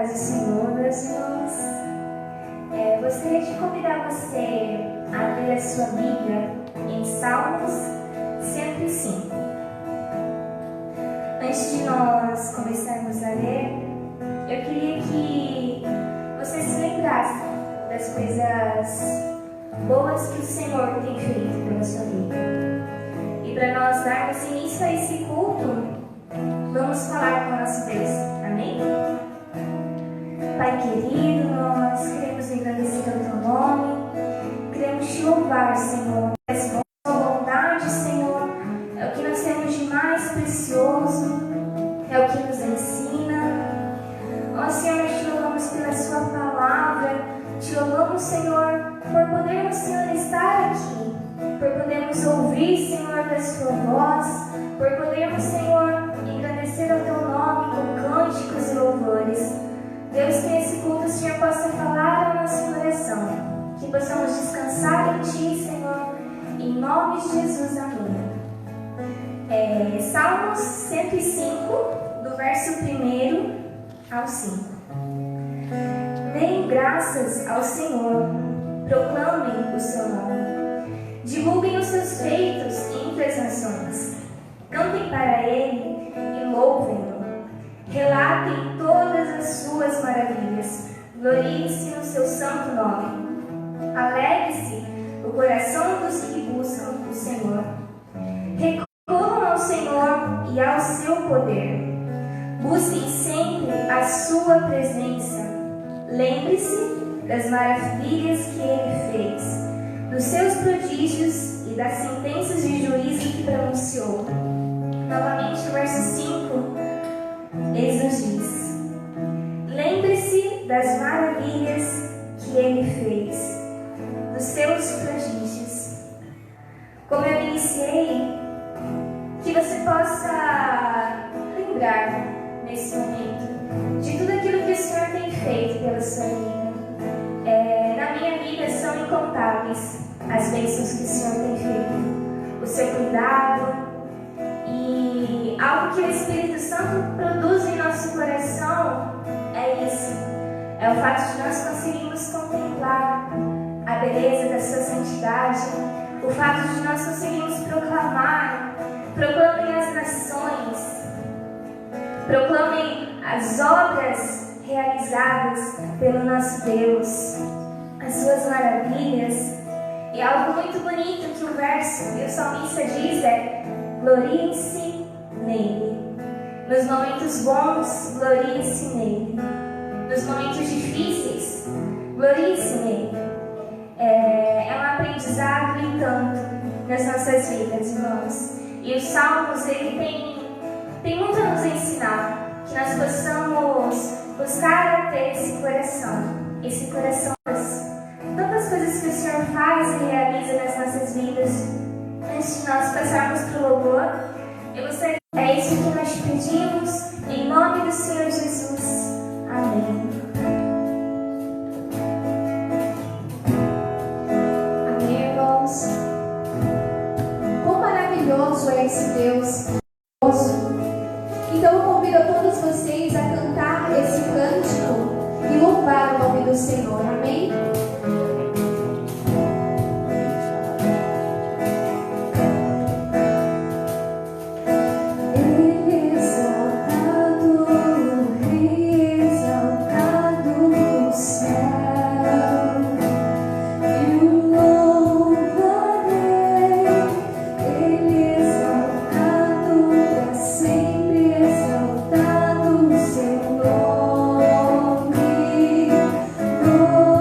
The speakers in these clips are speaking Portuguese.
paz do Senhor, meus irmãos. Gostaria de convidar você a abrir a sua Bíblia em Salmos 105. Antes de nós começarmos a ler, eu queria que você se lembrasse das coisas boas que o Senhor tem feito pela sua vida. E para nós darmos início a esse culto, vamos falar com o nosso Deus. Amém? Pai querido, nós queremos agradecer o teu nome, queremos te louvar, Senhor. A sua bondade, Senhor, é o que nós temos de mais precioso, é o que nos ensina. Ó Senhor, nós te louvamos pela sua palavra, te louvamos, Senhor, por podermos, Senhor, estar aqui, por podermos ouvir, Senhor, da sua voz, por podermos, Senhor, engrandecer o teu nome com cânticos e louvores. Deus, que nesse culto o Senhor possa falar ao nosso coração, que possamos descansar em Ti, Senhor, em nome de Jesus, amém. Salmos 105, do verso 1 ao 5. Deem graças ao Senhor, proclamem o seu nome, divulguem os seus feitos entre as nações, cantem para Ele e louvem-no. Relatem todas as suas maravilhas, gloriem-se no seu santo nome. Alegre-se o coração dos que buscam o Senhor. Recorram ao Senhor e ao seu poder. Busquem sempre a sua presença. Lembre-se das maravilhas que Ele fez, dos seus prodígios e das sentenças de juízo que pronunciou. Novamente, o verso 5. Ele nos diz: lembre-se das maravilhas que Ele fez, dos seus prodígios. Como eu iniciei, que você possa lembrar nesse momento de tudo aquilo que o Senhor tem feito pela sua vida. Na minha vida são incontáveis as bênçãos que o Senhor tem feito, o seu cuidado. E algo que o Espírito Santo produz em nosso coração é isso. É o fato de nós conseguirmos contemplar a beleza da sua santidade, o fato de nós conseguirmos proclamar, proclamem as nações, proclamem as obras realizadas pelo nosso Deus, as suas maravilhas. E algo muito bonito que o verso e o salmista diz é: gloriem-se nele. Nos momentos bons, gloriem-se nele. Nos momentos difíceis, gloriem-se nele. É um aprendizado e tanto nas nossas vidas, irmãos. E os salmos, ele tem muito a nos ensinar, que nós possamos buscar ter esse coração, tantas coisas que o Senhor faz e realiza nas nossas vidas. Antes de nós passarmos para o louvor, é isso que nós te pedimos, em nome do Senhor Jesus. Amém. Amém, irmãos. Quão maravilhoso é esse Deus. Então eu convido a todos vocês a cantar esse cântico e louvar o nome do Senhor. Amém? Oh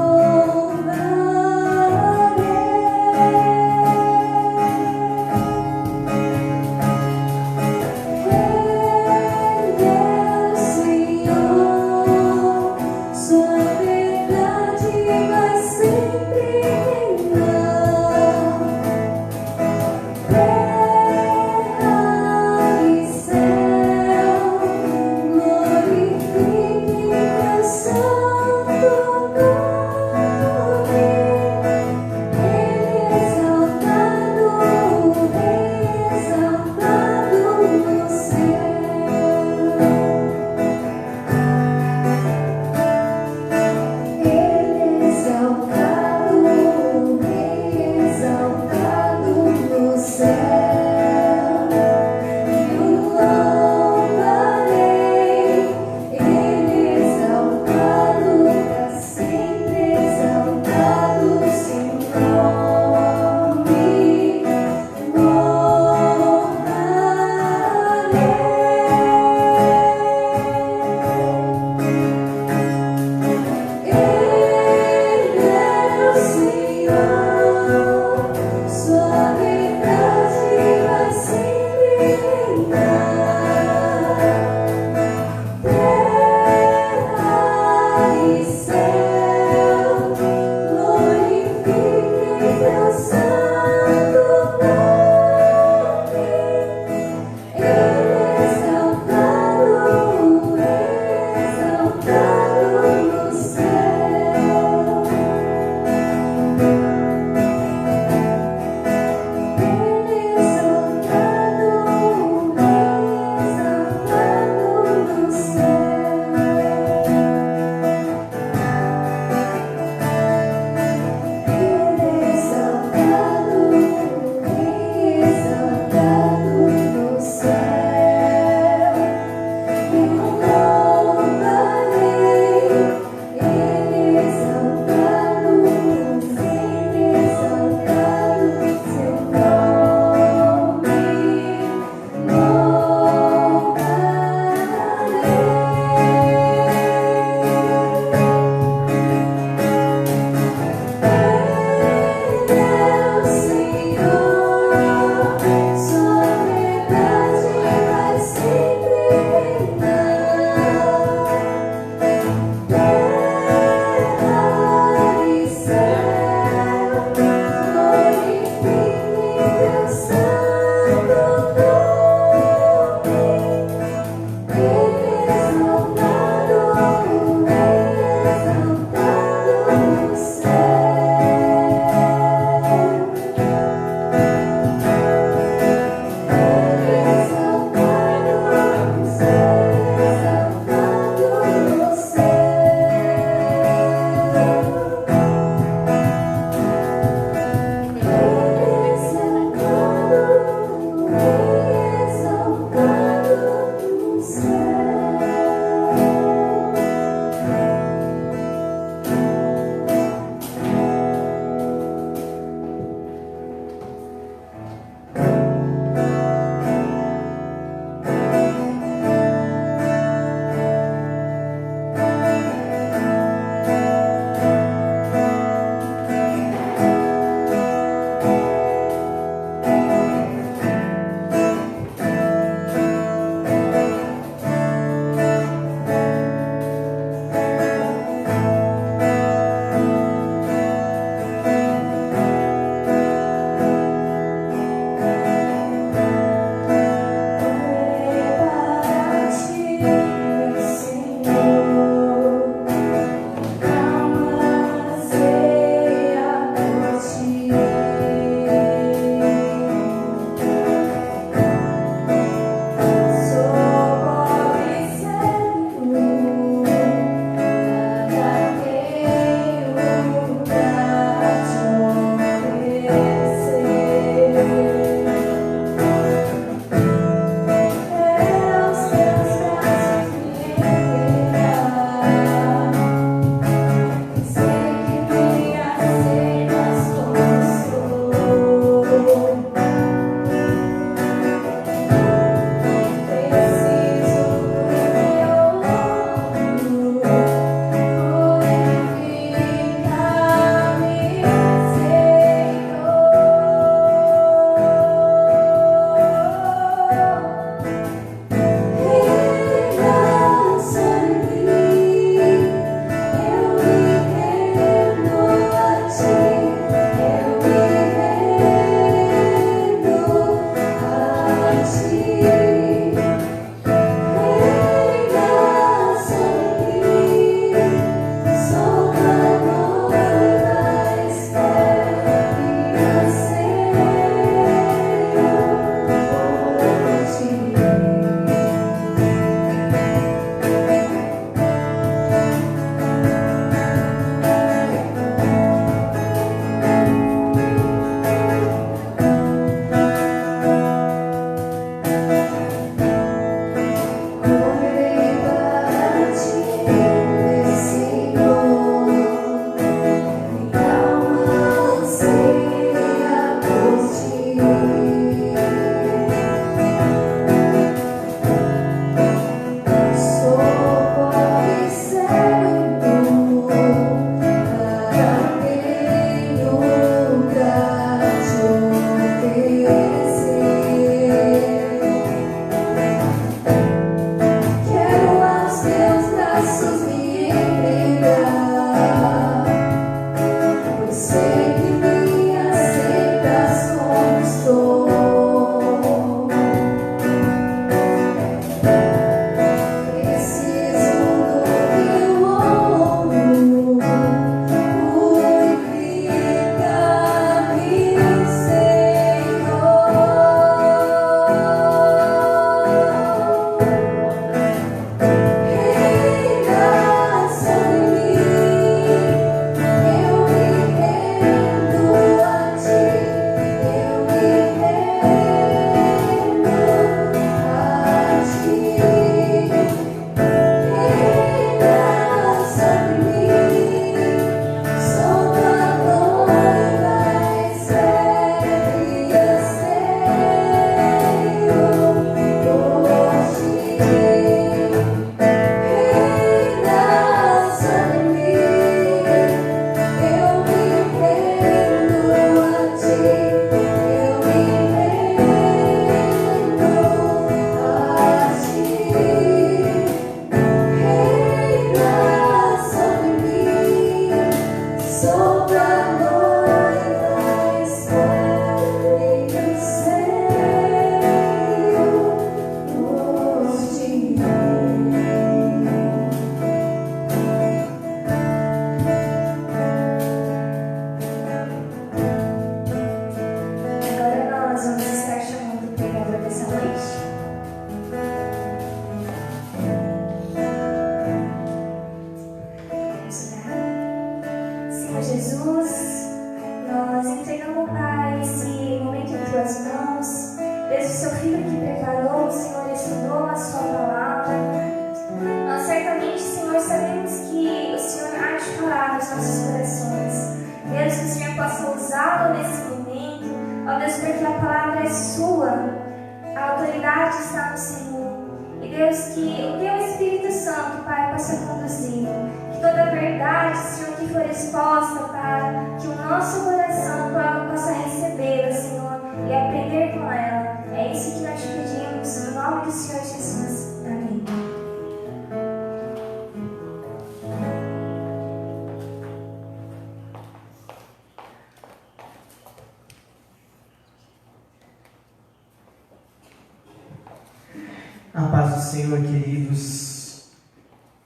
A paz do Senhor, queridos.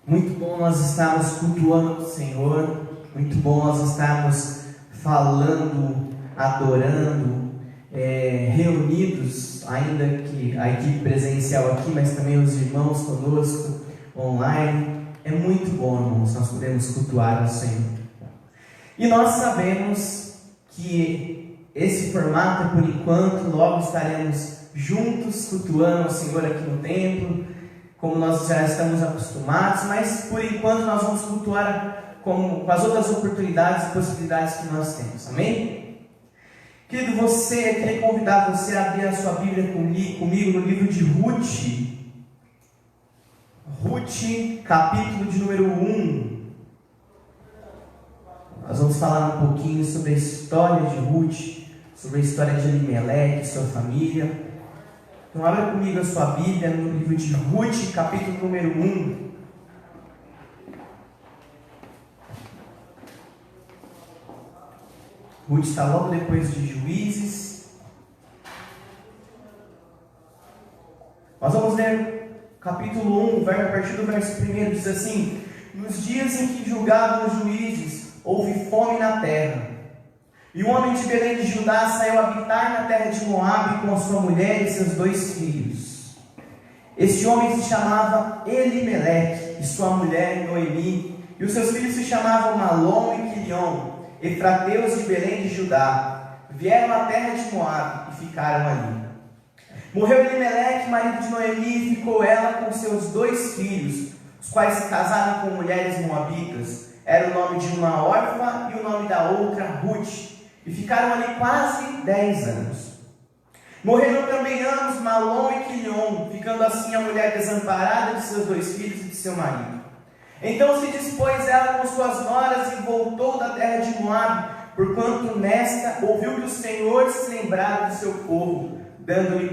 Muito bom nós estarmos cultuando o Senhor, muito bom nós estarmos falando, adorando, reunidos, ainda que a equipe presencial aqui, mas também os irmãos conosco online. É muito bom, irmãos, nós podemos cultuar o Senhor. E nós sabemos que esse formato, por enquanto, logo estaremos juntos cultuando o Senhor aqui no templo, como nós já estamos acostumados, mas por enquanto nós vamos cultuar com as outras oportunidades e possibilidades que nós temos, amém? Querido, eu queria convidar você a abrir a sua Bíblia comigo no livro de Ruth, capítulo de número 1. Nós vamos falar um pouquinho sobre a história de Ruth, sobre a história de Elimeleque, sua família. Então abra comigo a sua Bíblia no livro de Ruth, capítulo número 1. Ruth está logo depois de Juízes. Nós vamos ler capítulo 1, a partir do verso 1, diz assim: Nos dias em que julgavam os juízes, houve fome na terra. E um homem de Belém de Judá saiu habitar na terra de Moabe com a sua mulher e seus 2 filhos. Este homem se chamava Elimeleque, e sua mulher Noemi, e os seus filhos se chamavam Malom e Quilion, efrateus de Belém de Judá. Vieram à terra de Moabe e ficaram ali. Morreu Elimeleque, marido de Noemi, e ficou ela com seus 2 filhos, os quais se casaram com mulheres moabitas. Era o nome de uma órfã e o nome da outra Ruth. E ficaram ali quase 10 anos. Morreram também ambos, Malom e Quilion, ficando assim a mulher desamparada de seus 2 filhos e de seu marido. Então se dispôs ela com suas noras e voltou da terra de Moabe, porquanto nesta ouviu que o Senhor se lembrara do seu povo, dando-lhe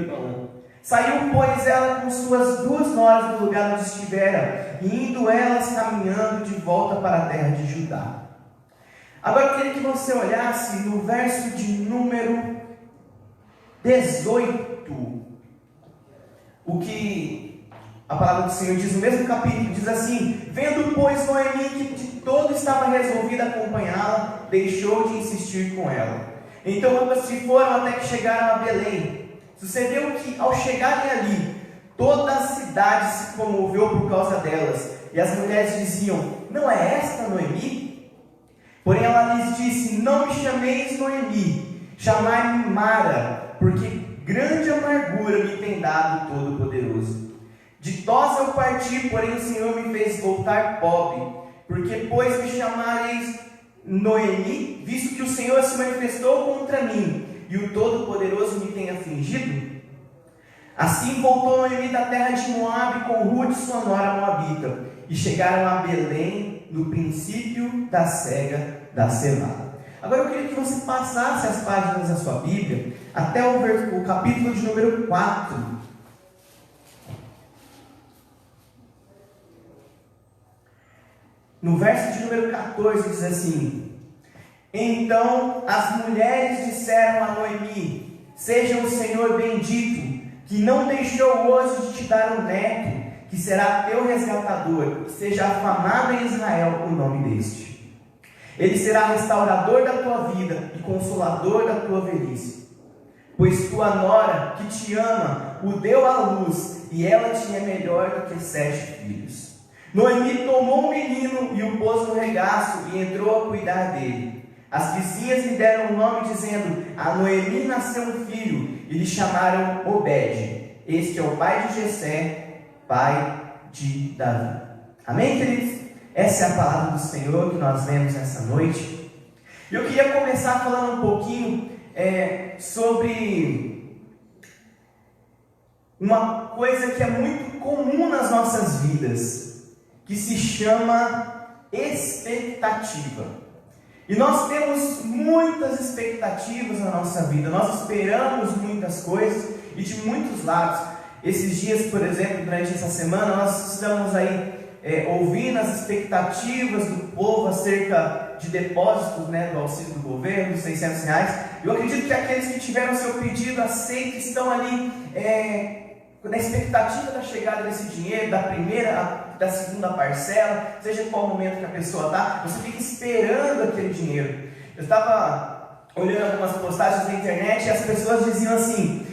pão. Saiu, pois, ela com suas 2 noras do lugar onde estivera, e indo elas caminhando de volta para a terra de Judá. Agora eu queria que você olhasse no verso de número 18, o que a palavra do Senhor diz no mesmo capítulo, diz assim: vendo, pois, Noemi que de todo estava resolvida a acompanhá-la, deixou de insistir com ela. Então ambas se foram até que chegaram a Belém. Sucedeu que, ao chegarem ali, toda a cidade se comoveu por causa delas, e as mulheres diziam: não é esta Noemi? Porém ela lhes disse: não me chameis Noemi, chamai-me Mara, porque grande amargura me tem dado o Todo-Poderoso. Ditosa eu parti, porém o Senhor me fez voltar pobre. Porque, pois, me chamareis Noemi, visto que o Senhor se manifestou contra mim, e o Todo-Poderoso me tem afligido? Assim voltou Noemi da terra de Moabe com Ruth, sua nora moabita, e chegaram a Belém no princípio da cega da cevada. Agora eu queria que você passasse as páginas da sua Bíblia até o capítulo de número 4. No verso de número 14 diz assim: então as mulheres disseram a Noemi: seja o Senhor bendito, que não deixou hoje de te dar um neto, que será teu resgatador, que seja afamado em Israel o nome deste. Ele será restaurador da tua vida e consolador da tua velhice. Pois tua nora, que te ama, o deu à luz, e ela te é melhor do que 7 filhos. Noemi tomou o menino e o pôs no regaço e entrou a cuidar dele. As vizinhas lhe deram o nome, dizendo: a Noemi nasceu um filho, e lhe chamaram Obed. Este é o pai de Jessé, pai de Davi. Amém, queridos? Essa é a palavra do Senhor que nós lemos nessa noite. Eu queria começar falando um pouquinho sobre uma coisa que é muito comum nas nossas vidas, que se chama expectativa. E nós temos muitas expectativas na nossa vida, nós esperamos muitas coisas e de muitos lados. Esses dias, por exemplo, durante essa semana, nós estamos aí ouvindo as expectativas do povo acerca de depósitos, do auxílio do governo, dos R$600. Eu acredito que aqueles que tiveram seu pedido aceito estão ali na expectativa da chegada desse dinheiro, da primeira, da segunda parcela, seja qual momento que a pessoa está, você fica esperando aquele dinheiro. Eu estava olhando algumas postagens na internet e as pessoas diziam assim: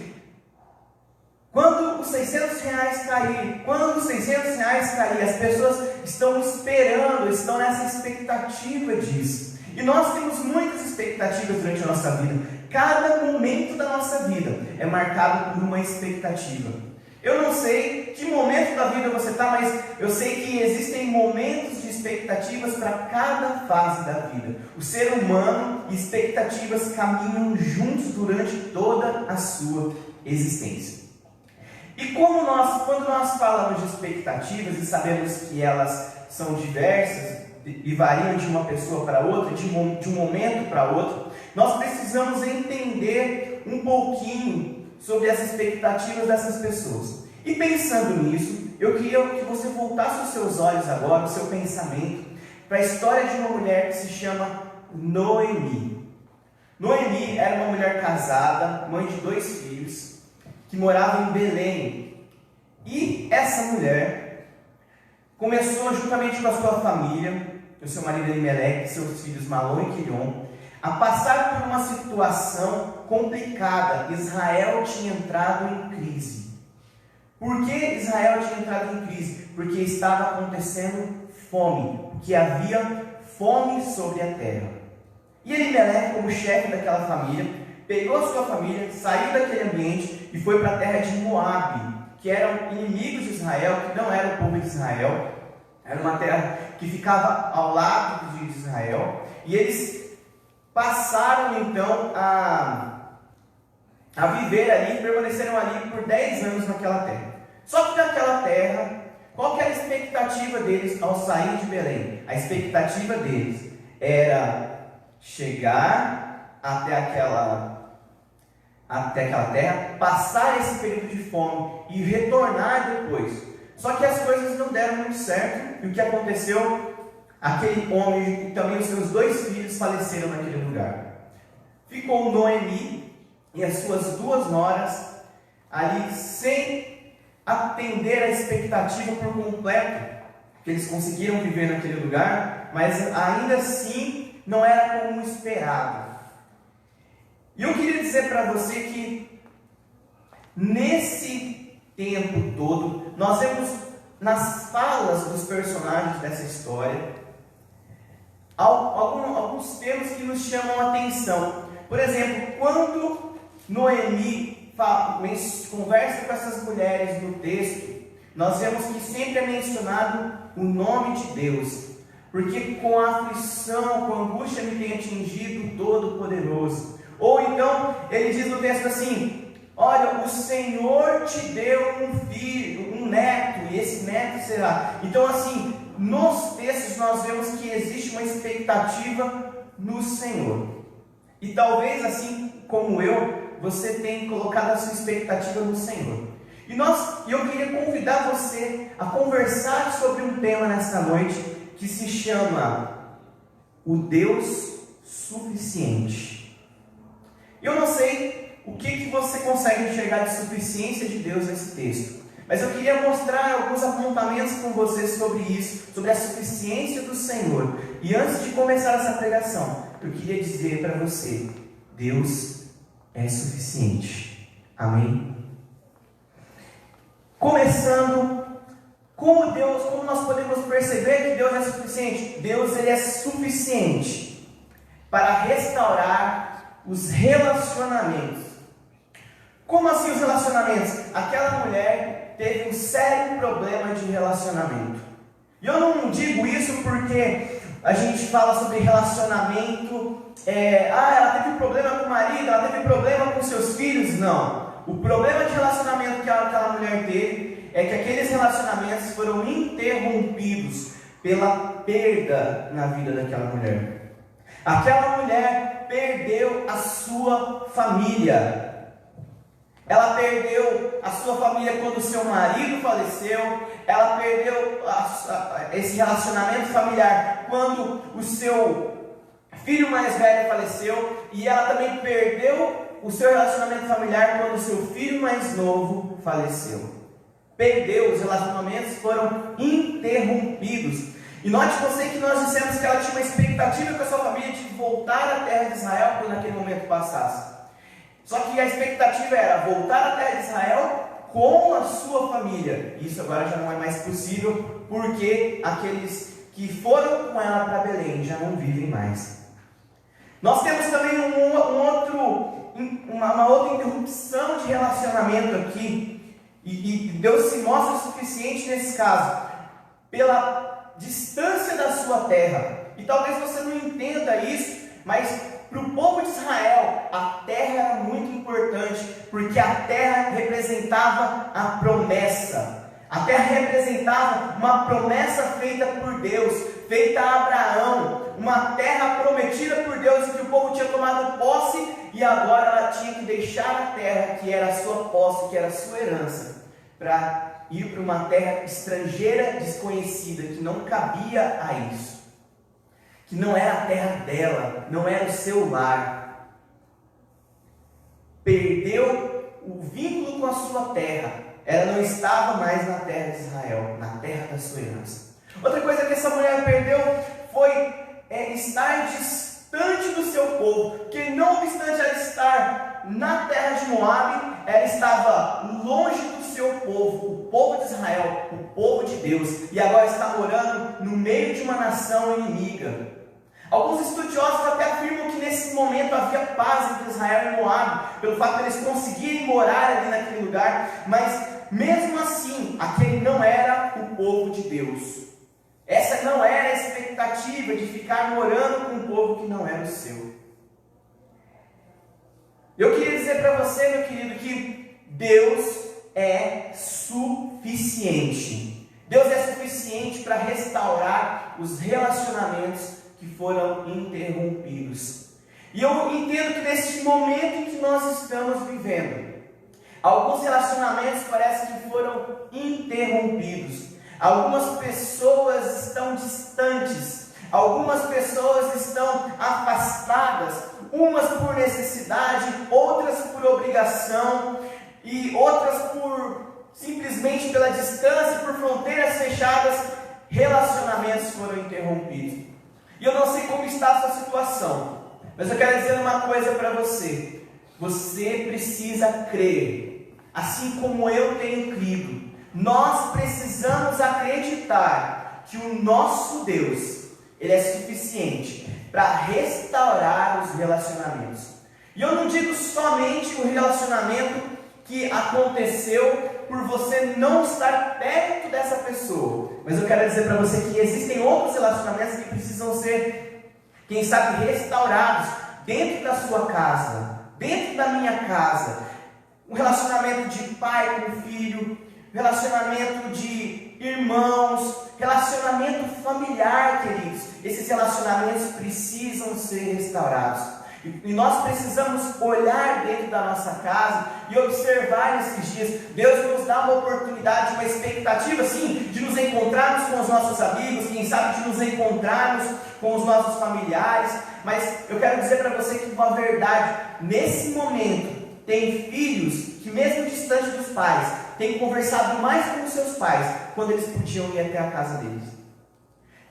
quando os R$600 cair, quando os R$600 cair, as pessoas estão esperando, estão nessa expectativa disso. E nós temos muitas expectativas durante a nossa vida. Cada momento da nossa vida é marcado por uma expectativa. Eu não sei que momento da vida você está, mas eu sei que existem momentos de expectativas para cada fase da vida. O ser humano e expectativas caminham juntos durante toda a sua existência. E quando nós falamos de expectativas e sabemos que elas são diversas e variam de uma pessoa para outra, de um momento para outro, nós precisamos entender um pouquinho sobre as expectativas dessas pessoas. E pensando nisso, eu queria que você voltasse os seus olhos agora, o seu pensamento, para a história de uma mulher que se chama Noemi. Noemi era uma mulher casada, mãe de 2 filhos, que morava em Belém. E essa mulher começou, juntamente com a sua família, o seu marido Elimelec, seus filhos Malom e Quilion, a passar por uma situação complicada. Israel tinha entrado em crise. Por que Israel tinha entrado em crise? Porque estava acontecendo fome, porque havia fome sobre a terra. E Elimelec, como chefe daquela família, pegou a sua família, saiu daquele ambiente e foi para a terra de Moabe, que eram inimigos de Israel, que não era o povo de Israel. Era uma terra que ficava ao lado de Israel. E eles passaram então a viver ali, permaneceram ali por 10 anos naquela terra. Só que naquela terra, qual que era a expectativa deles ao sair de Belém? A expectativa deles era chegar até aquela terra, passar esse período de fome e retornar depois. Só que as coisas não deram muito certo, e o que aconteceu? Aquele homem e também os seus 2 filhos faleceram naquele lugar. Ficou Noemi e as suas 2 noras ali sem atender a expectativa por completo, que eles conseguiram viver naquele lugar, mas ainda assim não era como esperado. E eu queria dizer para você que nesse tempo todo, nós vemos nas falas dos personagens dessa história alguns termos que nos chamam a atenção. Por exemplo, quando Noemi conversa com essas mulheres no texto, nós vemos que sempre é mencionado o nome de Deus, porque com a aflição, com a angústia me tem atingido o Todo-Poderoso. Ou então, ele diz no texto assim: olha, o Senhor te deu um filho, um neto, e esse neto será. Então assim, nos textos nós vemos que existe uma expectativa no Senhor. E talvez assim como eu, você tenha colocado a sua expectativa no Senhor. E eu queria convidar você a conversar sobre um tema nesta noite que se chama o Deus suficiente. Eu não sei o que você consegue enxergar de suficiência de Deus nesse texto, mas eu queria mostrar alguns apontamentos com você sobre isso, sobre a suficiência do Senhor. E antes de começar essa pregação, eu queria dizer para você: Deus é suficiente. Amém? Começando, como nós podemos perceber que Deus é suficiente? Deus, ele é suficiente para restaurar os relacionamentos. Como assim os relacionamentos? Aquela mulher teve um sério problema de relacionamento. E eu não digo isso porque a gente fala sobre relacionamento, ela teve problema com o marido, ela teve problema com seus filhos. Não. O problema de relacionamento que aquela mulher teve é que aqueles relacionamentos foram interrompidos pela perda na vida daquela mulher. Aquela mulher perdeu a sua família. Ela perdeu a sua família quando o seu marido faleceu. Ela perdeu esse relacionamento familiar quando o seu filho mais velho faleceu. E ela também perdeu o seu relacionamento familiar quando o seu filho mais novo faleceu. Perdeu, os relacionamentos foram interrompidos. E note você que nós dissemos que ela tinha uma expectativa com a sua família de voltar à terra de Israel quando aquele momento passasse. Só que a expectativa era voltar à terra de Israel com a sua família. Isso agora já não é mais possível, porque aqueles que foram com ela para Belém já não vivem mais. Nós temos também uma outra interrupção de relacionamento aqui. E Deus se mostra suficiente nesse caso, pela distância da sua terra. E talvez você não entenda isso, mas para o povo de Israel, a terra era muito importante, porque a terra representava a promessa. A terra representava uma promessa feita por Deus, feita a Abraão, uma terra prometida por Deus, em que o povo tinha tomado posse, e agora ela tinha que deixar a terra que era a sua posse, que era a sua herança, para ir para uma terra estrangeira, desconhecida, que não cabia a isso, que não era a terra dela, não era o seu lar. Perdeu o vínculo com a sua terra, ela não estava mais na terra de Israel, na terra da sua herança. Outra coisa que essa mulher perdeu foi estar distante do seu povo, que não obstante ela estar na terra de Moabe, ela estava longe do seu povo, o povo de Israel, o povo de Deus, e agora está morando no meio de uma nação inimiga. Alguns estudiosos até afirmam que nesse momento havia paz entre Israel e Moabe, pelo fato de eles conseguirem morar ali naquele lugar, mas mesmo assim, aquele não era o povo de Deus. Essa não era a expectativa de ficar morando com um povo que não era o seu. Eu queria dizer para você, meu querido, que Deus é suficiente. Deus é suficiente para restaurar os relacionamentos que foram interrompidos. E eu entendo que nesse momento em que nós estamos vivendo, alguns relacionamentos parece que foram interrompidos. Algumas pessoas estão distantes, algumas pessoas estão afastadas. umas por necessidade, outras por obrigação e outras simplesmente pela distância, por fronteiras fechadas, relacionamentos foram interrompidos. E eu não sei como está a sua situação, mas eu quero dizer uma coisa para você. Você precisa crer, assim como eu tenho crido. Nós precisamos acreditar que o nosso Deus, Ele é suficiente para restaurar os relacionamentos. E eu não digo somente o relacionamento que aconteceu por você não estar perto dessa pessoa, mas eu quero dizer para você que existem outros relacionamentos que precisam ser, quem sabe, restaurados dentro da sua casa, dentro da minha casa. Um relacionamento de pai com filho, relacionamento de irmãos, relacionamento familiar, queridos. Esses relacionamentos precisam ser restaurados. E nós precisamos olhar dentro da nossa casa e observar nesses dias. Deus nos dá uma oportunidade, uma expectativa, sim, de nos encontrarmos com os nossos amigos, quem sabe de nos encontrarmos com os nossos familiares. Mas eu quero dizer para você que uma verdade, nesse momento, tem filhos que mesmo distante dos pais, têm conversado mais com os seus pais, quando eles podiam ir até a casa deles.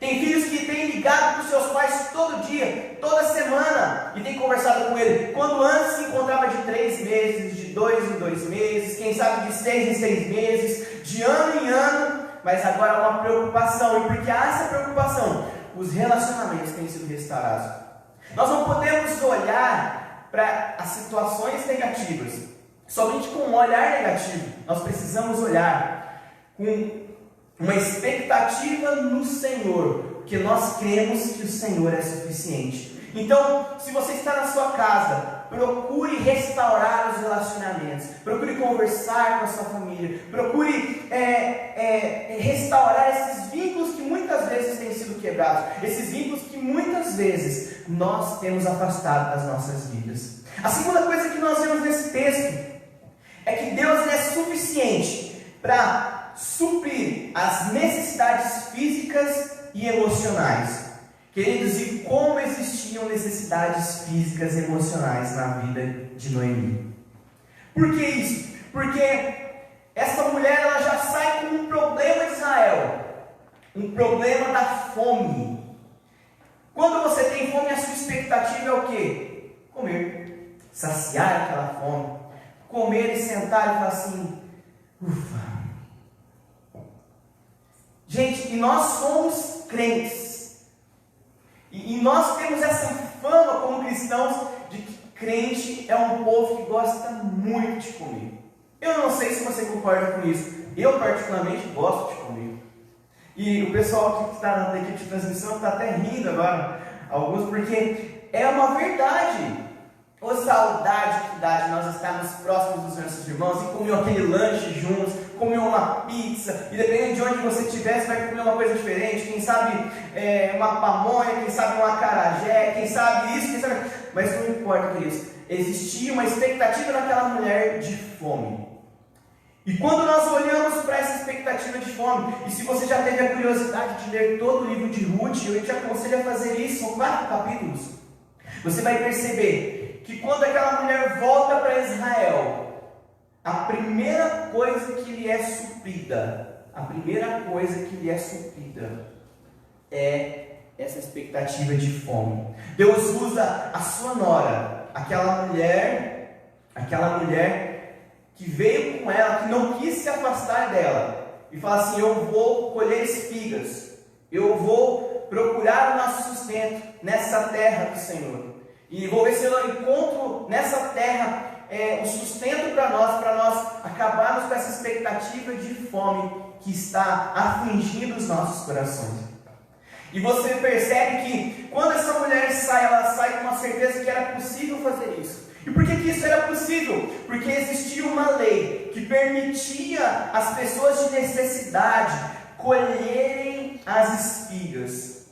Tem filhos que têm ligado para os seus pais todo dia, toda semana, e têm conversado com ele, quando antes se encontrava de 3 meses, de 2 em 2 meses, quem sabe de 6 em 6 meses, de ano em ano, mas agora há uma preocupação, e porque há essa preocupação, os relacionamentos têm sido restaurados. Nós não podemos olhar para as situações negativas somente com um olhar negativo. Nós precisamos olhar com uma expectativa no Senhor, porque nós cremos que o Senhor é suficiente. Então, se você está na sua casa, procure restaurar os relacionamentos, procure conversar com a sua família, procure restaurar esses vínculos que muitas vezes têm sido quebrados, esses vínculos que muitas vezes nós temos afastado das nossas vidas. A segunda coisa que nós vemos nesse texto é que Deus é suficiente para suprir as necessidades físicas e emocionais. Queridos, e como existiam necessidades físicas e emocionais na vida de Noemi. Por que isso? Porque essa mulher ela já sai com um problema de Israel, um problema da fome. Quando você tem fome, a sua expectativa é o quê? Comer, saciar aquela fome, comer e sentar e falar assim, ufa. Gente, e nós somos crentes, e nós temos essa fama como cristãos de que crente é um povo que gosta muito de comer. Eu não sei se você concorda com isso, eu particularmente gosto de comer. E o pessoal que está na equipe de transmissão está até rindo agora, alguns, porque é uma verdade. Ô saudade que dá de nós estarmos próximos dos nossos irmãos e comer aquele lanche juntos, comer uma pizza, e dependendo de onde você estiver, você vai comer uma coisa diferente, quem sabe uma pamonha, quem sabe um acarajé, quem sabe isso, quem sabe... Mas não importa, queridos, existia uma expectativa naquela mulher de fome. E quando nós olhamos para essa expectativa de fome, e se você já teve a curiosidade de ler todo o livro de Ruth, eu te aconselho a fazer isso, são 4 capítulos, você vai perceber que quando aquela mulher volta para Israel, a primeira coisa que lhe é suprida, é essa expectativa de fome. Deus usa a sua nora, aquela mulher que veio com ela, que não quis se afastar dela, e fala assim, eu vou colher espigas, eu vou procurar o nosso sustento nessa terra do Senhor. E vou ver se eu encontro nessa terra um sustento para nós acabarmos com essa expectativa de fome que está afligindo os nossos corações. E você percebe que quando essa mulher sai, ela sai com uma certeza que era possível fazer isso. E por que isso era possível? Porque existia uma lei que permitia às pessoas de necessidade colherem as espigas.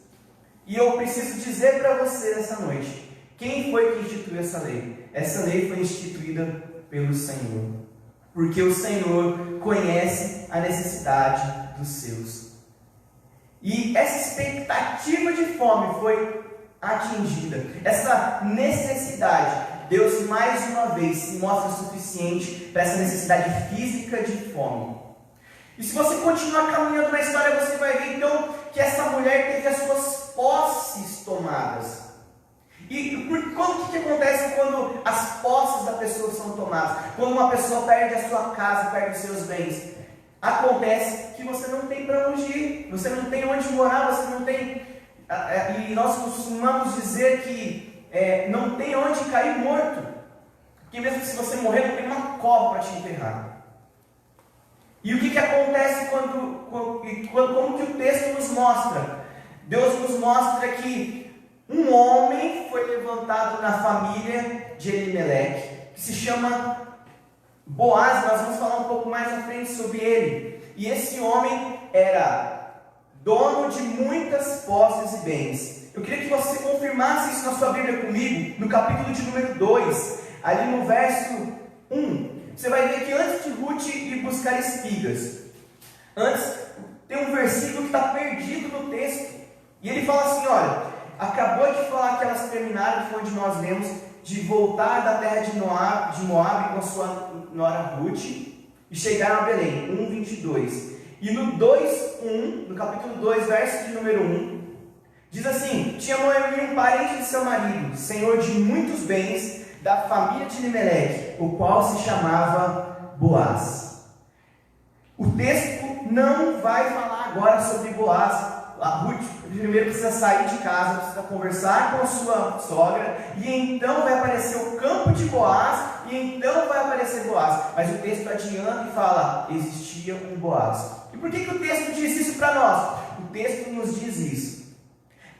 E eu preciso dizer para você nessa noite, quem foi que instituiu essa lei? Essa lei foi instituída pelo Senhor. Porque o Senhor conhece a necessidade dos seus. E essa expectativa de fome foi atingida. Essa necessidade, Deus mais uma vez se mostra suficiente para essa necessidade física de fome. E se você continuar caminhando na história, você vai ver então que essa mulher teve as suas posses tomadas. E o que acontece quando as posses da pessoa são tomadas? Quando uma pessoa perde a sua casa, perde os seus bens, acontece que você não tem para onde ir, você não tem onde morar, você não tem... E nós costumamos dizer que não tem onde cair morto, porque mesmo se você morrer, não tem uma cova para te enterrar. E o que acontece como que o texto nos mostra? Deus nos mostra que um homem foi levantado na família de Elimeleque, que se chama Boaz. Nós vamos falar um pouco mais à frente sobre ele. E esse homem era dono de muitas posses e bens. Eu queria que você confirmasse isso na sua Bíblia comigo, no capítulo de número 2, ali no verso 1. Você vai ver que antes de Ruth ir buscar espigas, antes tem um versículo que está perdido no texto. E ele fala assim, olha, acabou de falar que elas terminaram, que foi onde nós lemos, de voltar da terra de Moabe com a sua nora Ruth, e chegaram a Belém, 1:22. E no 2:1, no capítulo 2, verso de número 1, diz assim: tinha Noemi um parente de seu marido, senhor de muitos bens, da família de Elimeleque, o qual se chamava Boaz. O texto não vai falar agora sobre Boaz. A Ruth primeiro precisa sair de casa, precisa conversar com a sua sogra, e então vai aparecer o campo de Boaz, e então vai aparecer Boaz. Mas o texto adianta e fala: existia um Boaz. E por que o texto diz isso para nós? O texto nos diz isso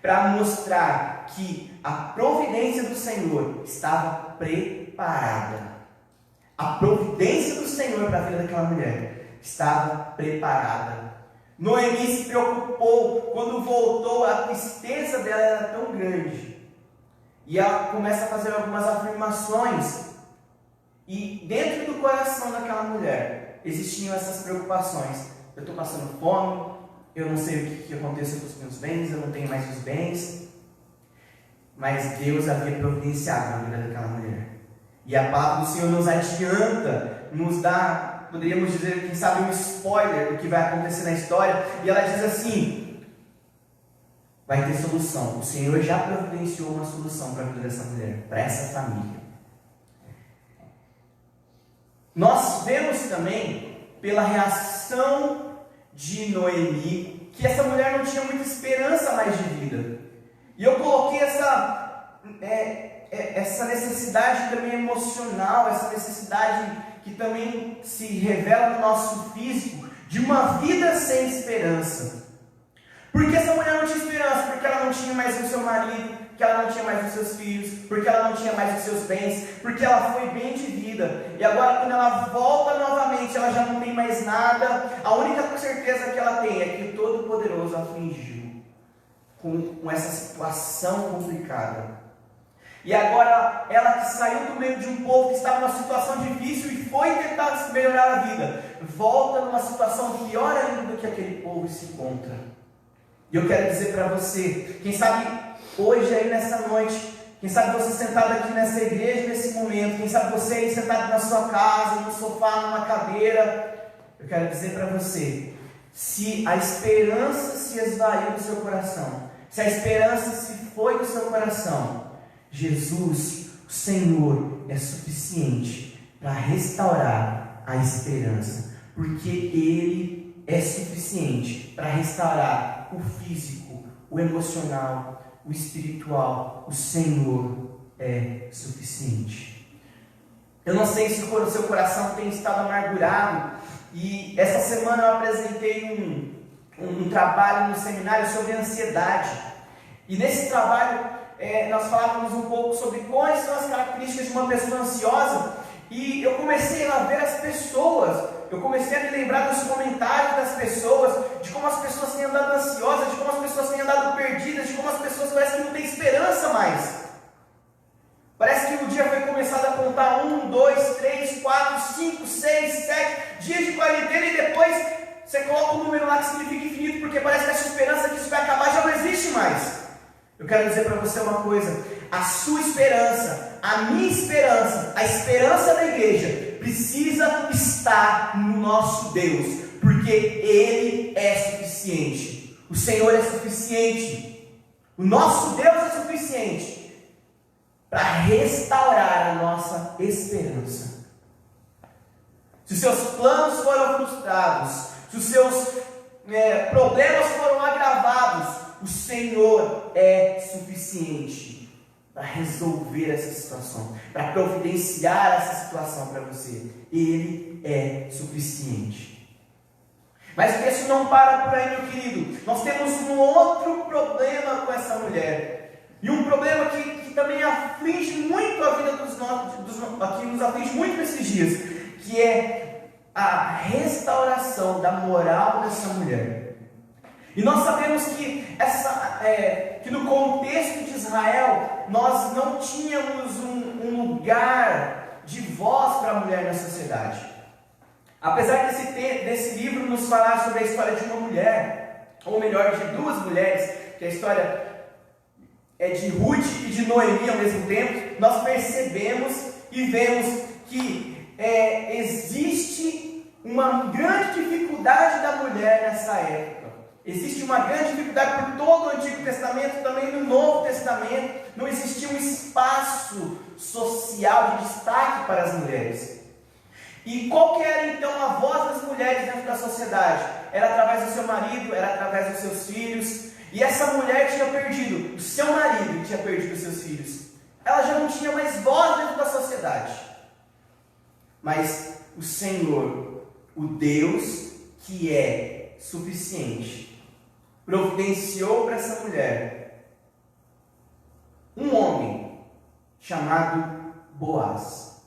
para mostrar que a providência do Senhor estava preparada. A providência do Senhor para a vida daquela mulher estava preparada. Noemi se preocupou, quando voltou, a tristeza dela era tão grande. E ela começa a fazer algumas afirmações. E dentro do coração daquela mulher existiam essas preocupações. Eu estou passando fome, eu não sei o que aconteceu com os meus bens, eu não tenho mais os bens. Mas Deus havia providenciado na vida daquela mulher. E a palavra do Senhor nos adianta, nos dá, poderíamos dizer, quem sabe, um spoiler do que vai acontecer na história. E ela diz assim: vai ter solução. O Senhor já providenciou uma solução para a vida dessa mulher, para essa família. Nós vemos também, pela reação de Noemi, que essa mulher não tinha muita esperança mais de vida. E eu coloquei essa necessidade também emocional, essa necessidade que também se revela no nosso físico, de uma vida sem esperança. Porque essa mulher não tinha esperança, porque ela não tinha mais o seu marido, porque ela não tinha mais os seus filhos, porque ela não tinha mais os seus bens, porque ela foi bem de vida. E agora, quando ela volta novamente, ela já não tem mais nada. A única certeza que ela tem é que o Todo-Poderoso afligiu com essa situação complicada. E agora, ela que saiu do meio de um povo que estava numa situação difícil e foi tentar melhorar a vida, volta numa situação pior ainda do que aquele povo se encontra. E eu quero dizer para você, quem sabe hoje aí nessa noite, quem sabe você sentado aqui nessa igreja nesse momento, quem sabe você aí sentado na sua casa, no sofá, numa cadeira, eu quero dizer para você, se a esperança se esvaiu do seu coração, se a esperança se foi do seu coração, Jesus, o Senhor, é suficiente para restaurar a esperança, porque Ele é suficiente para restaurar o físico, o emocional, o espiritual. O Senhor é suficiente. Eu não sei se o seu coração tem estado amargurado, e essa semana eu apresentei um trabalho no seminário sobre ansiedade. E nesse trabalho nós falávamos um pouco sobre quais são as características de uma pessoa ansiosa. E eu comecei a ver as pessoas, eu comecei a me lembrar dos comentários das pessoas, de como as pessoas têm andado ansiosas, de como as pessoas têm andado perdidas, de como as pessoas parecem que não têm esperança mais. Parece que o dia foi começado a contar 1, 2, 3, 4, 5, 6, 7 dias de quarentena, e depois você coloca um número lá que significa infinito, porque parece que essa esperança que isso vai acabar já não existe mais. Eu quero dizer para você uma coisa: a sua esperança, a minha esperança, a esperança da igreja precisa estar no nosso Deus, porque Ele é suficiente. O Senhor é suficiente. O nosso Deus é suficiente para restaurar a nossa esperança. Se os seus planos foram frustrados, se os seus problemas foram agravados, o Senhor é suficiente para resolver essa situação, para providenciar essa situação para você. Ele é suficiente. Mas o texto não para por aí, meu querido. Nós temos um outro problema com essa mulher. E um problema que também aflige muito a vida que nos aflige muito nesses dias, que é a restauração da moral dessa mulher. E nós sabemos que, que no contexto de Israel, nós não tínhamos um lugar de voz para a mulher na sociedade. Apesar desse livro nos falar sobre a história de uma mulher, ou melhor, de duas mulheres, que a história é de Ruth e de Noemi ao mesmo tempo, nós percebemos e vemos que existe uma grande dificuldade da mulher nessa época. Existe uma grande dificuldade por todo o Antigo Testamento, também no Novo Testamento. Não existia um espaço social de destaque para as mulheres. E qual que era então a voz das mulheres dentro da sociedade? Era através do seu marido, era através dos seus filhos. E essa mulher tinha perdido o seu marido e tinha perdido os seus filhos. Ela já não tinha mais voz dentro da sociedade. Mas o Senhor, o Deus que é suficiente, providenciou para essa mulher um homem chamado Boaz.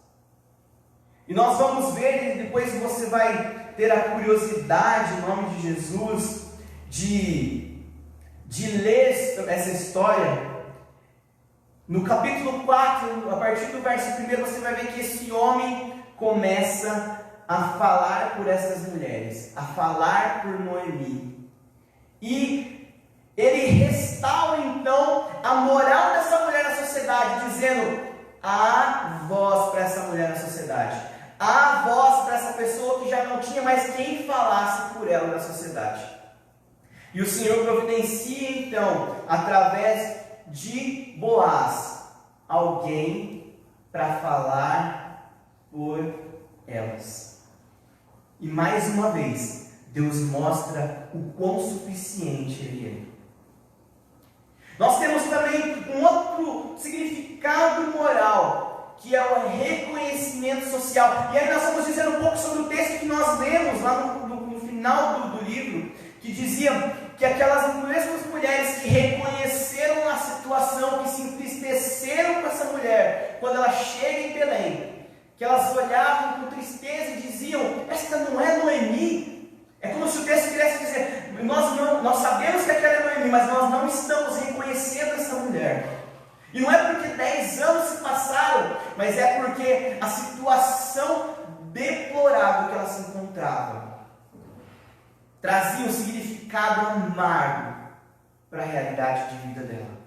E nós vamos ver, e depois você vai ter a curiosidade, em nome de Jesus, de ler essa história. No capítulo 4, a partir do verso 1, você vai ver que esse homem começa a falar por essas mulheres, a falar por Noemi. E ele restaura então a moral dessa mulher na sociedade, dizendo: há voz para essa mulher na sociedade. Há voz para essa pessoa que já não tinha mais quem falasse por ela na sociedade. E o Senhor providencia então, através de Boaz, alguém para falar por elas. E mais uma vez, Deus mostra o quão suficiente Ele é. Nós temos também um outro significado moral, que é o reconhecimento social. E aí nós vamos dizer um pouco sobre o texto que nós lemos lá no final do livro, que dizia que aquelas mesmas mulheres que reconheceram a situação, que se entristeceram com essa mulher, quando ela chega em Belém, que elas olhavam com tristeza e diziam: esta não é Noemi? É como se o texto quisesse dizer: nós sabemos que aquela é Noemi, mas nós não estamos reconhecendo essa mulher. E não é porque 10 anos se passaram, mas é porque a situação deplorável que ela se encontrava trazia um significado amargo para a realidade de vida dela.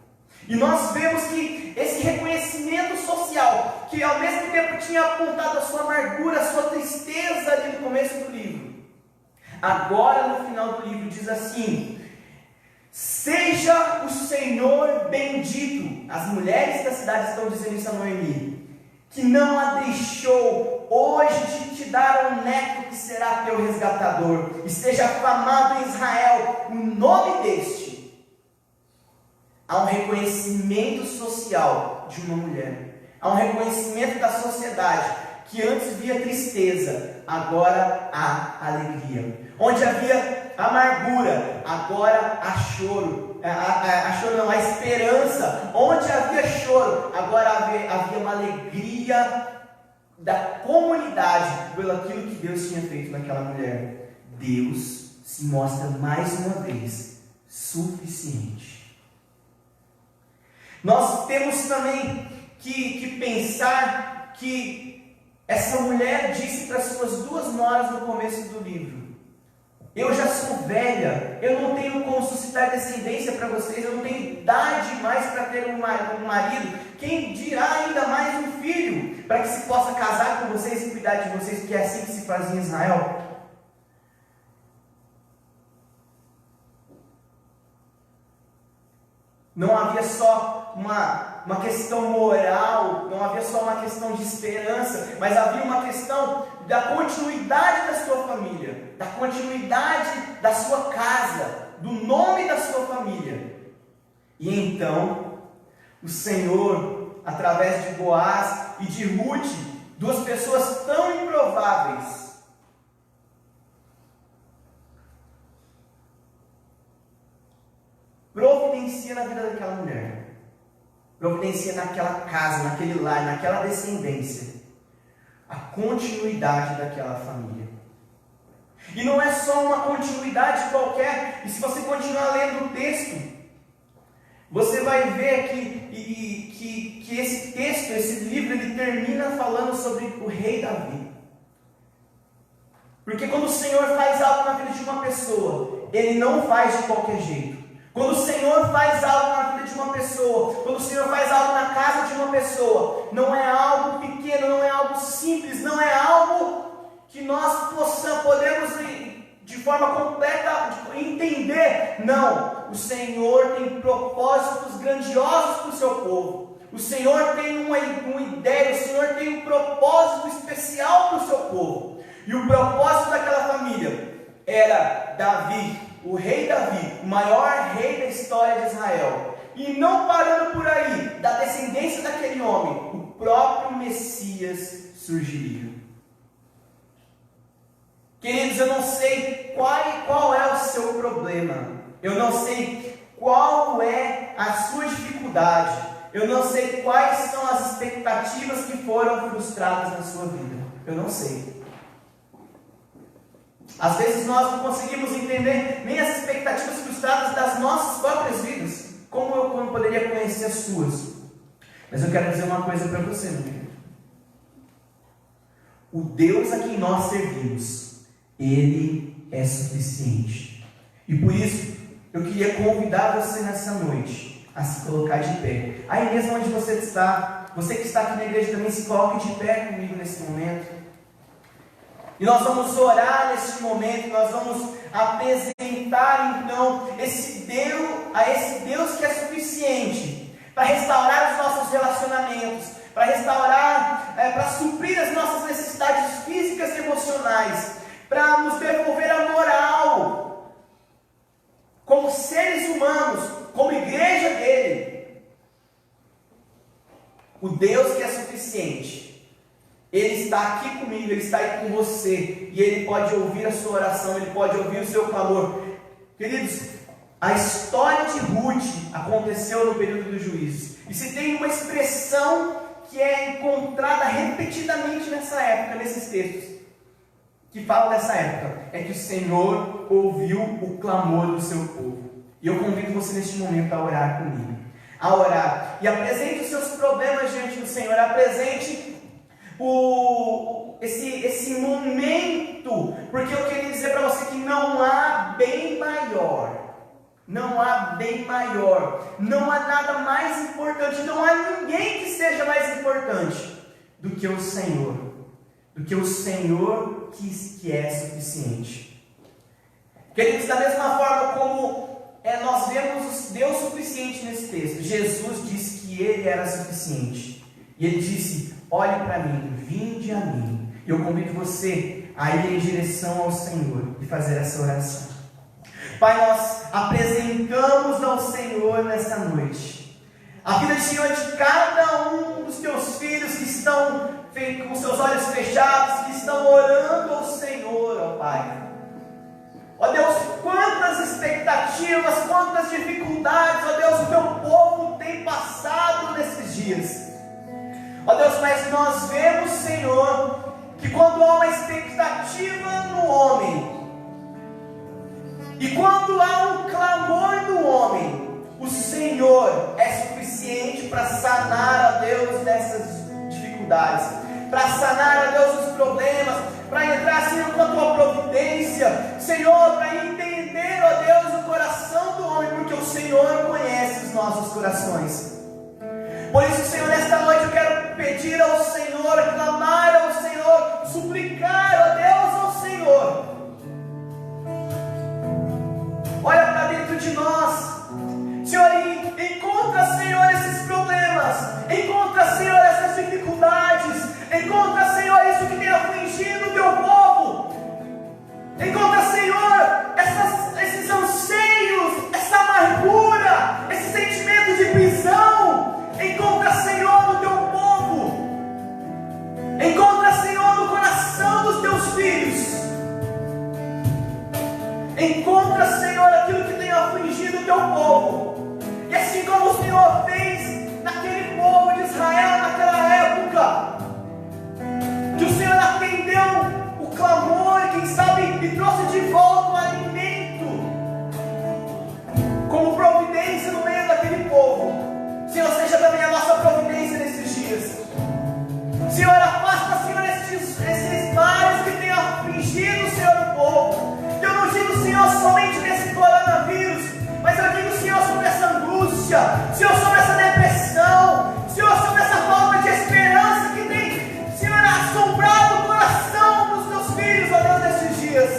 E nós vemos que esse reconhecimento social, que ao mesmo tempo tinha apontado a sua amargura, a sua tristeza ali no começo do livro, agora no final do livro diz assim: seja o Senhor bendito. As mulheres da cidade estão dizendo isso a Noemi, que não a deixou hoje de te dar um neto que será teu resgatador. Esteja afamado em Israel o nome deste. Há um reconhecimento social de uma mulher. Há um reconhecimento da sociedade, que antes via tristeza, agora há alegria. Onde havia amargura, agora há choro. A esperança. Onde havia choro, agora havia uma alegria da comunidade pelo aquilo que Deus tinha feito naquela mulher. Deus se mostra mais uma vez suficiente. Nós temos também que pensar que essa mulher disse para suas duas noras no começo do livro: eu já sou velha, eu não tenho como suscitar descendência para vocês, eu não tenho idade mais para ter um marido, quem dirá ainda mais um filho, para que se possa casar com vocês e cuidar de vocês, porque é assim que se fazia em Israel. Não havia só uma questão moral, não havia só uma questão de esperança, mas havia uma questão da continuidade da sua família, da continuidade da sua casa, do nome da sua família. E então, o Senhor, através de Boaz e de Ruth, duas pessoas tão improváveis, providencia na vida daquela mulher, providencia naquela casa, naquele lar, naquela descendência, a continuidade daquela família. E não é só uma continuidade qualquer, e se você continuar lendo o texto, você vai ver que esse texto, esse livro, ele termina falando sobre o rei Davi. Porque quando o Senhor faz algo na vida de uma pessoa, Ele não faz de qualquer jeito. Quando o Senhor faz algo na vida de uma pessoa, quando o Senhor faz algo na casa de uma pessoa, não é algo pequeno, não é algo simples, não é algo que nós podemos de forma completa entender. Não, o Senhor tem propósitos grandiosos para o seu povo. O Senhor tem uma ideia, o Senhor tem um propósito especial para o seu povo. E o propósito daquela família era Davi, o rei Davi, o maior rei da história de Israel. E não parando por aí, da descendência daquele homem, o próprio Messias surgiria. Queridos, eu não sei qual é o seu problema. Eu não sei qual é a sua dificuldade. Eu não sei quais são as expectativas que foram frustradas na sua vida. Eu não sei. Às vezes nós não conseguimos entender nem as expectativas frustradas das nossas próprias vidas. Como eu poderia conhecer as suas? Mas eu quero dizer uma coisa para você, meu querido. O Deus a quem nós servimos, Ele é suficiente. E por isso, eu queria convidar você nessa noite a se colocar de pé. Aí mesmo onde você está, você que está aqui na igreja também, se coloque de pé comigo nesse momento. E nós vamos orar neste momento, nós vamos apresentar então a esse Deus que é suficiente para restaurar os nossos relacionamentos, para restaurar, para suprir as nossas necessidades físicas e emocionais, para nos devolver a moral, como seres humanos, como igreja dele. O Deus que é suficiente, Ele está aqui comigo, Ele está aí com você, e Ele pode ouvir a sua oração, Ele pode ouvir o seu clamor. Queridos, a história de Ruth aconteceu no período dos juízes, e se tem uma expressão que é encontrada repetidamente nessa época, nesses textos, que falam dessa época, é que o Senhor ouviu o clamor do seu povo. E eu convido você neste momento a orar comigo, a orar, e apresente os seus problemas diante do Senhor, apresente esse momento, porque eu queria dizer para você que não há bem maior, não há bem maior, não há nada mais importante, não há ninguém que seja mais importante do que o Senhor, que é suficiente. Queridos, da mesma forma como nós vemos Deus suficiente nesse texto, Jesus disse que Ele era suficiente, e Ele disse: olhe para mim, vinde a mim. E eu convido você a ir em direção ao Senhor e fazer essa oração. Pai, nós apresentamos ao Senhor nessa noite a vida, Senhor, de cada um dos teus filhos que estão com seus olhos fechados, que estão orando ao Senhor, ó Pai. Ó Deus, quantas expectativas, quantas dificuldades, ó Deus, o teu povo tem passado nesses dias. Ó Deus, mas nós vemos, Senhor, que quando há uma expectativa no homem, e quando há um clamor no homem, o Senhor é suficiente para sanar, ó Deus, dessas dificuldades, para sanar, ó Deus, os problemas, para entrar, Senhor, com a tua providência, Senhor, para corações. Por isso, Senhor, nesta noite eu quero pedir ao Senhor, clamar ao Senhor, suplicar a Deus ao Senhor. Olha para dentro de nós, Senhor, e encontra, Senhor, esses problemas, encontra, Senhor, essas dificuldades, encontra, Senhor, isso que tem afligido o teu povo, encontra, Senhor, esses anseios, essa amargura, esse sentimento de prisão, encontra, Senhor, no teu povo, encontra, Senhor, no coração dos teus filhos, encontra, Senhor, aquilo que tem afligido o teu povo. E assim como o Senhor fez naquele povo de Israel naquela época, que o Senhor atendeu o clamor, quem sabe, e trouxe de volta o alimento como providência no meio daquele povo. Senhor, seja também a nossa providência nesses dias. Senhor, afasta, Senhor, esses males que têm afligido, Senhor, o povo. Eu não digo, Senhor, somente nesse coronavírus, mas eu digo, Senhor, sobre essa angústia, Senhor, sobre essa depressão, Senhor, sobre essa falta de esperança que tem, Senhor, assombrado o coração dos teus filhos, ó Deus, nesses dias.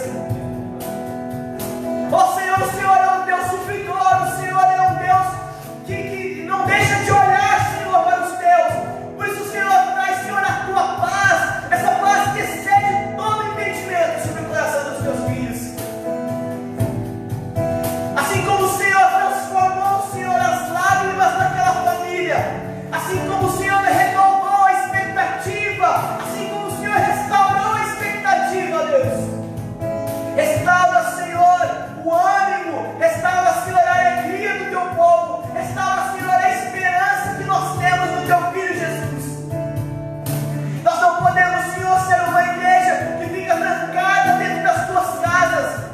Ó Senhor, o Senhor é um Deus supridor, o Senhor é um Deus que não deixa de olhar, Senhor, para os teus. Por isso o Senhor traz, Senhor, a tua paz, essa paz que excede todo entendimento sobre o coração dos teus filhos. Assim como o Senhor transformou, Senhor, as lágrimas daquela família, assim como o Senhor renovou a expectativa, assim como o Senhor restaurou a expectativa, Deus. Restaura, Senhor, o ânimo, restaura, Senhor, a alegria do teu povo, restaura, Senhor, a esperança que nós temos no teu Filho Jesus. Nós não podemos, Senhor, ser uma igreja que fica trancada dentro das tuas casas.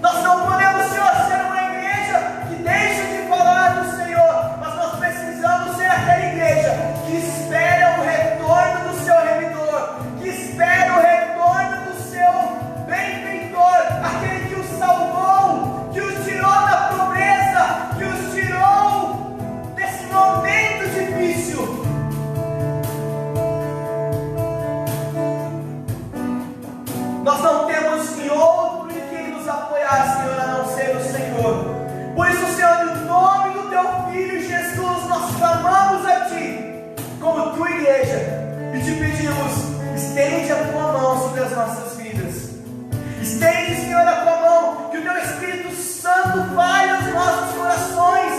Nós não podemos, Senhor, ser uma igreja que deixa de falar do Senhor, mas nós precisamos ser aquela igreja que espera o retorno do seu remidor, que espera o retorno do seu benfeitor, aquele que os salvou, que os tirou da pobreza, que os tirou desse momento difícil. Nós não temos em outro em quem nos apoiar, Senhor, a não ser o Senhor. Por isso, Senhor, no nome do teu Filho Jesus, nós clamamos a Ti, como tua igreja, e te pedimos, estende a tua mão sobre as nossas vidas. Estende, Senhor, a tua mão, que o teu Espírito Santo fale aos nossos corações,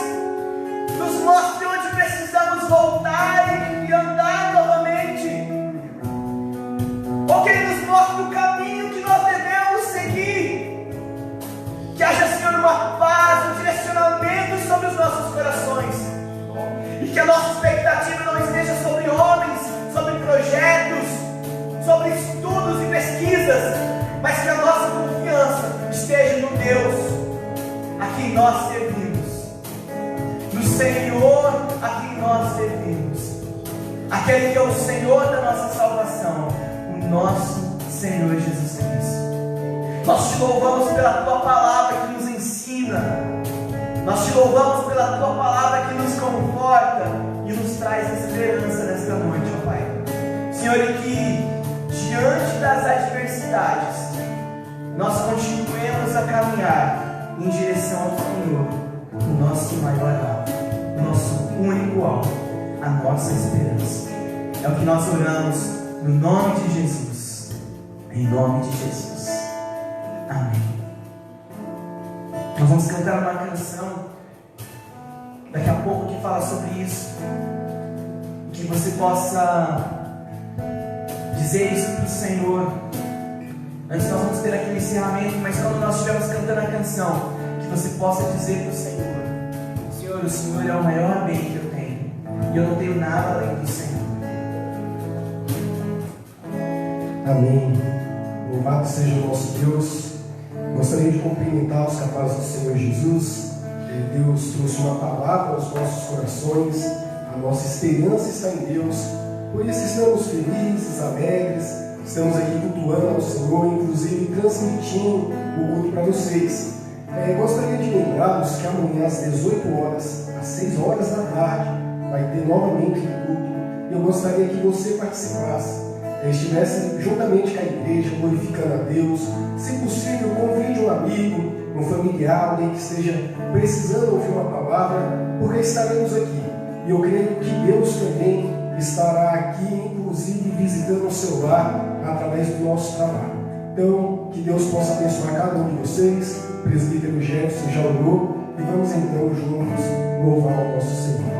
nos mostre onde precisamos voltar e andar novamente, ou que Ele nos mostre o caminho que nós devemos seguir, que haja, Senhor, uma paz, um direcionamento sobre os nossos corações, e que a nossa expectativa não esteja sobre homens, sobre projetos, sobre estudos e pesquisas, mas que a nossa confiança esteja no Deus a quem nós servimos, no Senhor a quem nós servimos, aquele que é o Senhor da nossa salvação, o nosso Senhor Jesus Cristo. Nós te louvamos pela tua palavra que nos ensina, nós te louvamos pela tua palavra que nos conforta e nos traz esperança nesta noite, ó Pai. Senhor, e que diante das adversidades nós continuemos a caminhar em direção ao Senhor, o nosso maior alvo, o nosso único alvo, a nossa esperança. É o que nós oramos no nome de Jesus, em nome de Jesus. Amém. Nós vamos cantar uma canção daqui a pouco que fala sobre isso, que você possa dizer isso para o Senhor. Antes nós vamos ter aquele encerramento, mas quando nós estivermos cantando a canção, que você possa dizer para o Senhor: Senhor, o Senhor é o maior bem que eu tenho, e eu não tenho nada além do Senhor. Amém. Louvado seja o nosso Deus. Gostaria de cumprimentar os capazes do Senhor Jesus. Deus trouxe uma palavra aos nossos corações. A nossa esperança está em Deus. Por isso estamos felizes, alegres. Estamos aqui cultuando ao Senhor, inclusive transmitindo o culto para vocês. Gostaria de lembrá-los que amanhã às 18 horas, às 6 horas da tarde, vai ter novamente um culto. E eu gostaria que você participasse, estivesse juntamente com a igreja, glorificando a Deus. Se possível, convide um amigo, um familiar, alguém que esteja precisando ouvir uma palavra, porque estaremos aqui. E eu creio que Deus também estará aqui, inclusive visitando o seu lar através do nosso trabalho. Então, que Deus possa abençoar cada um de vocês. O presbítero Jefferson já orou, e vamos então juntos louvar o nosso Senhor.